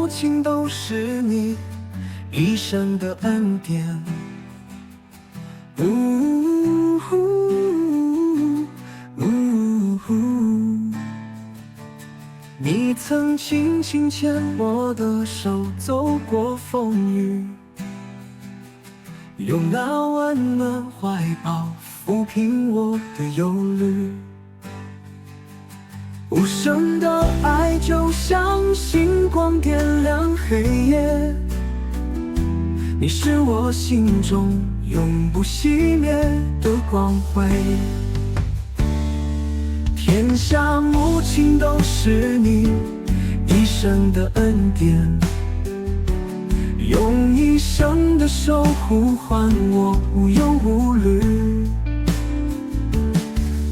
无情都是你一生的恩典。呜呼呜呼，你曾轻轻牵我的手，走过风雨，用那温暖怀抱抚平我的忧虑。无声的爱就像星光点亮黑夜，你是我心中永不熄灭的光辉。天下母亲都是你一生的恩典，用一生的守护换我无忧无虑。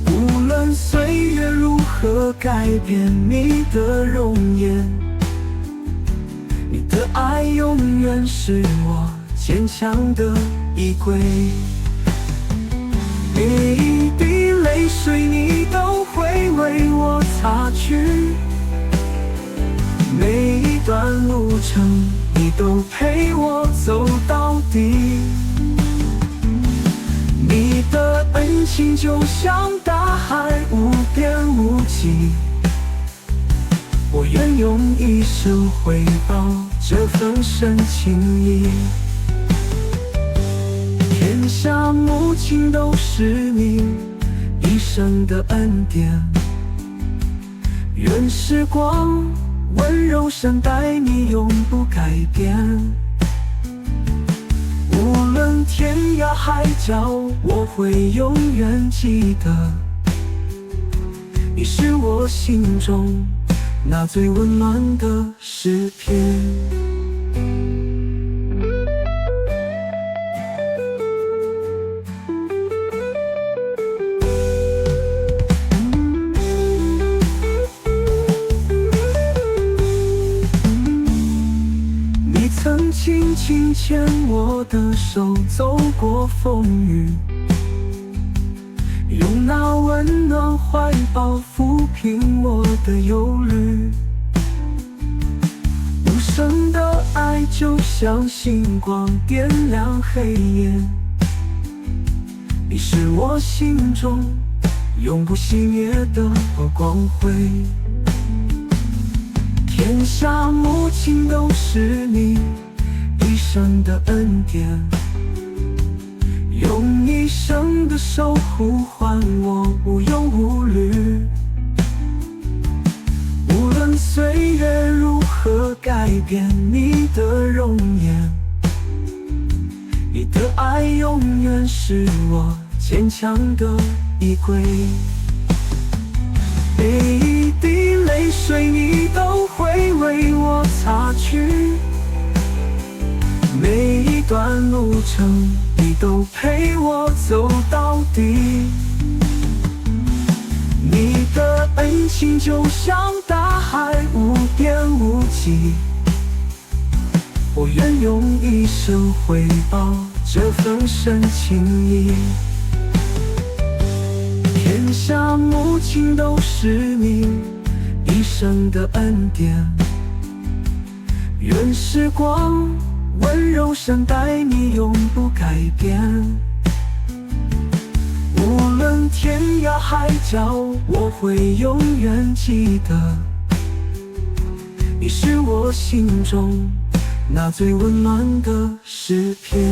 无论岁月如何改变你的容颜，你的爱永远是我坚强的依归。每一滴泪水你都会为我擦去，每一段路程你都陪我走到底。你的恩情就像大海无边无际，我愿用一生回报这份深情谊。天下母亲都是你一生的恩典，愿时光温柔善待你，永不改变。无论天涯海角，我会永远记得，你是我心中那最温暖的诗篇。曾轻轻牵我的手，走过风雨，用那温暖怀抱抚平我的忧虑。无声的爱就像星光点亮黑夜，你是我心中永不熄灭的光辉。天下母亲都是你一生的恩典，用一生的守护换我无忧无虑。无论岁月如何改变你的容颜，你的爱永远是我坚强的依归。每一滴泪水你都会为我擦去，每一段路程你都陪我走到底。你的恩情就像大海无边无际，我愿用一生回报这份深情谊。天下母亲都是你一生的恩典，愿时光温柔善待你，永不改变。无论天涯海角，我会永远记得，你是我心中那最温暖的诗篇。